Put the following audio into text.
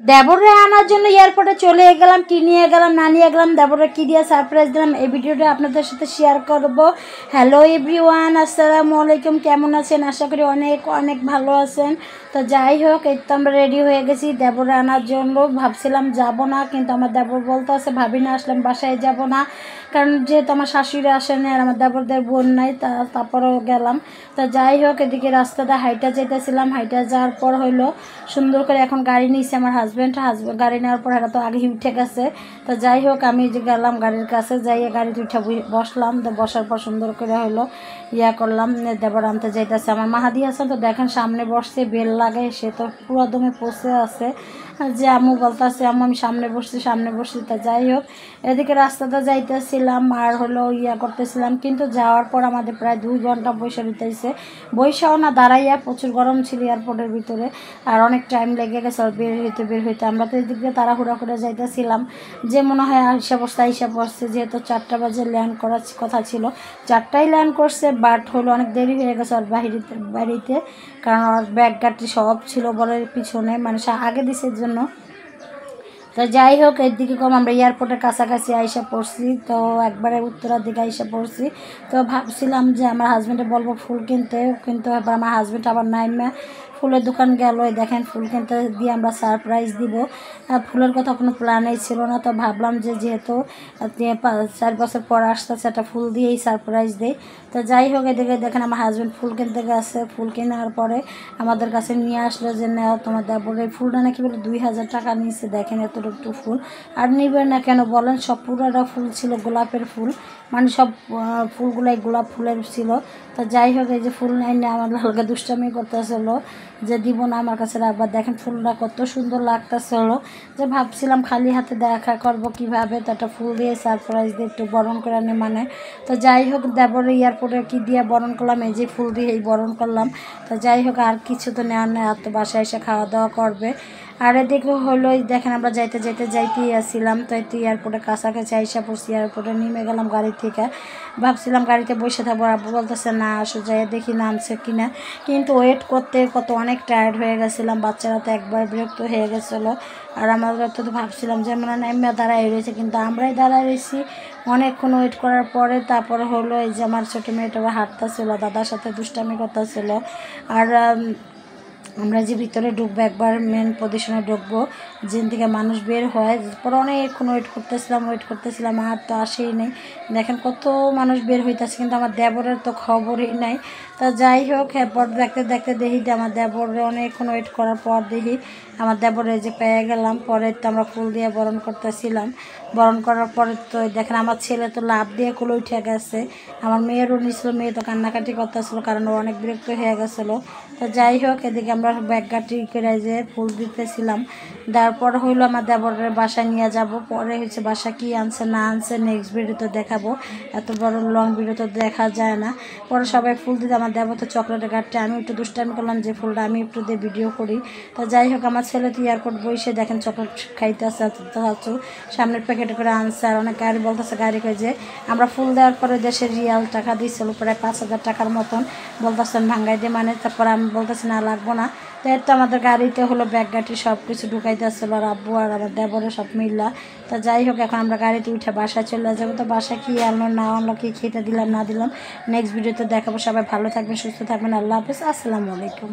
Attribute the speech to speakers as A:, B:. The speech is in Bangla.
A: দেবরে আনার জন্য এয়ারপোর্টে চলে গেলাম, কি নিয়ে গেলাম না নিয়ে গেলাম, দেবরে কী দিয়ে সারপ্রাইজ দিলাম এই ভিডিওটা আপনাদের সাথে শেয়ার করব। হ্যালো এভরিওয়ান, আসসালামু আলাইকুম। কেমন আছেন? আশা করি অনেক অনেক ভালো আছেন। তো যাই হোক, এই তো আমরা রেডি হয়ে গেছি দেবরে আনার জন্য। ভাবছিলাম যাব না, কিন্তু আমার দেবর বলতে আছে ভাবি না আসলাম বাসায় যাব না, কারণ যেহেতু আমার শাশুড়ি আসেনি আর আমার দেবরদের বোন নাই, তারপরেও গেলাম। তো যাই হোক, এদিকে রাস্তাটা হাইটা যেতেছিলাম, হাইটা যাওয়ার পর হইলো সুন্দর করে এখন গাড়ি নিয়েছে আমার হাজব্যান্ড গাড়ি নেওয়ার পর এরা তো আগেই উঠে গেছে। তো যাই হোক, আমি যে গেলাম গাড়ির কাছে, যাইয়ে গাড়িতে উঠে বসলাম। তো বসার পর সুন্দর করে হলো করলাম, দেবর আনতে যাইতেছে আমার মাহাদি হাসান। তো দেখেন সামনে বসছে, বেল লাগে, সে তো পুরো দমে পচে আছে, যে আম্মু বলতেছে আম্মু আমি সামনে বসছি। তা যাই হোক, এদিকে রাস্তাটা যাইতেছিলাম আর হলো করতেছিলাম, কিন্তু যাওয়ার পর আমাদের প্রায় 2 ঘন্টা বসে দিতেছে। বৈশাও না দাঁড়াইয়া, প্রচুর গরম ছিল এয়ারপোর্টের ভিতরে, আর অনেক টাইম লেগে গেছে বের হইতে। আমরা তো এদিক দিয়ে তাড়াহুড়া করে যাইতেছিলাম, যে মনে হয় আইসা পড়ছে, যেহেতু 4টা বাজে ল্যান্ড করার কথা ছিল, 4টায় ল্যান্ড করছে, বাট হলো অনেক দেরি হয়ে গেছে ওর বাড়িতে, কারণ ওর ব্যাগ গাড়ি সব ছিল বলের পিছনে, মানে আগে দিছে জন্য। তো যাই হোক, এর দিকে কম আমরা এয়ারপোর্টের কাছাকাছি আইসা পড়ছি, তো একবারে উত্তরার দিকে আইসা পড়ছি। তো ভাবছিলাম যে আমার হাজব্যান্ডে বলবো ফুল কিনতে, কিন্তু এবার আমার হাজব্যান্ড আবার নাইমা ফুলের দোকান গেল। দেখেন ফুল কিনতে দিয়ে আমরা সারপ্রাইজ দিব। ফুলের কথা কোনো প্ল্যানেই ছিল না, তো ভাবলাম যে যেহেতু 4 বছর পর আসতেছে, একটা ফুল দিয়েই সারপ্রাইজ দেই। তো যাই হোক, এদিকে দেখেন আমার হাজব্যান্ড ফুল কিনতে গেছে, ফুল কেনার পরে আমাদের কাছে নিয়ে আসলো যে নেওয়া তোমার দেবর এই ফুলটা নাকি বলে 2000 টাকা নিয়েছে। দেখেন এতটুকু ফুল, আর নিবেন না কেন বলেন? সব পুরোটা ফুল ছিল গোলাপের ফুল, মানে সব ফুলগুলাই গোলাপ ফুলের ছিল। তো যাই হোক, এই যে ফুল নাই না আমার হালকা দুষ্টামি করতেছিল যে দিব না, আমার কাছে রাখবার। দেখেন ফুলটা কত সুন্দর লাগতেছিল, যে ভাবছিলাম খালি হাতে দেখা করব কিভাবে, তো একটা ফুল দিয়ে সারপ্রাইজ দিয়ে একটু বরণ করে আনি মানে। তো যাই হোক, দেবরে এয়ারপোর্টে কি দিয়ে বরণ করলাম, এই যে ফুল দিয়ে বরণ করলাম। তো যাই হোক, আর কিছু তো নেওয়ার নেই, আর তো বাসায় এসে খাওয়া দাওয়া করবে। আর এদিকে হলো দেখেন আমরা যাইতেই আসছিলাম, তো এই এয়ারপোর্টের কাছাকাছি আইসা পড়ছি, এয়ারপোর্টে নেমে গেলাম গাড়ি থেকে। ভাবছিলাম গাড়িতে বসে থাকবো, আব্বু বলতেছে না আসো, যাই দেখি নামছে কিনা, কিন্তু ওয়েট করতে অনেক টায়ার্ড হয়ে গেছিলাম। বাচ্চারা তো একবার বিরক্ত হয়ে গেছিলো, আর আমরা তো ভাবছিলাম যে মানে নেমে দাঁড়াই রয়েছে, কিন্তু আমরাই দাঁড়াই রয়েছি অনেকক্ষণ ওয়েট করার পরে। তারপরে হলো এই যে আমার ছোটো মেয়েটা হাঁটতেছিল, দাদার সাথে দুষ্টামি করতেছিল। আর আমরা যে ভিতরে ঢুকবো, একবার মেন পজিশনে ঢুকবো, যেন থেকে মানুষ বের হয়, পরে অনেকক্ষণ ওয়েট করতেছিলাম, আর তো আসেই নেই। দেখেন কত মানুষ বের হইতেছে, কিন্তু আমার দেবরের তো খবরই নাই। তা যাই হোক, এরপর দেখতে দেখি যে আমার দেবরে অনেকক্ষণ ওয়েট করার পর দেখি আমার দেবরে যে পেয়ে গেলাম। পরে তো আমরা ফুল দিয়ে বরণ করতেছিলাম, বরণ করার পরে তো দেখেন আমার ছেলে তো লাভ দিয়ে কোলে উঠে গেছে, আমার মেয়েরও নিছিল, মেয়ে তো কান্নাকাটি করতেছিল, কারণ ও অনেক বিরক্ত হয়ে গেছিলো। তো যাই হোক, এদিকে আমরা ব্যাগ গাটি করে যে ফুল দিতেছিলাম, তারপর হইলো আমার দেবরের বাসায় নিয়ে যাব। পরে হচ্ছে বাসা কি আনছে না আনছে নেক্সট ভিডিওতে দেখাবো, এত বড় লং ভিডিও তো দেখা যায় না। পরে সবাই ফুল দিতে, আমার দেবর তো চকলেটের গাঠটা, আমি একটু দুষ্টামি করলাম যে ফুলটা আমি একটু দিয়ে ভিডিও করি। তো যাই হোক, আমার ছেলে তো এয়ারপোর্ট বসে দেখেন চকলেট খাইতে আসছে, সামনের প্যাকেটে করে আনছে, আর অনেক গাড়ি বলতেছে গাড়িকে যে আমরা ফুল দেওয়ার পরে দেশের রিয়াল টাকা দিচ্ছিল প্রায় 5000 টাকার মতন, বলতেছেন ভাঙ্গাই দিয়ে মানে। তারপরে আমি বলতেছি না লাগবো না। তো এর তো আমাদের গাড়িতে হলো ব্যাগ গাড়ি সব কিছু ঢুকাইতে আসছিলো, আর আব্বু আর আমার দেবরে সব মিললা। তো যাই হোক, এখন আমরা গাড়িতে উঠে বাসায় চলে যাবো। তো বাসায় কী আনলো না আনলো, কী খেতে দিলাম না দিলাম নেক্সট ভিডিওতে দেখাবো। সবাই ভালো থাকবেন, সুস্থ থাকবেন, আল্লাহ হাফেজ, আসসালামু আলাইকুম।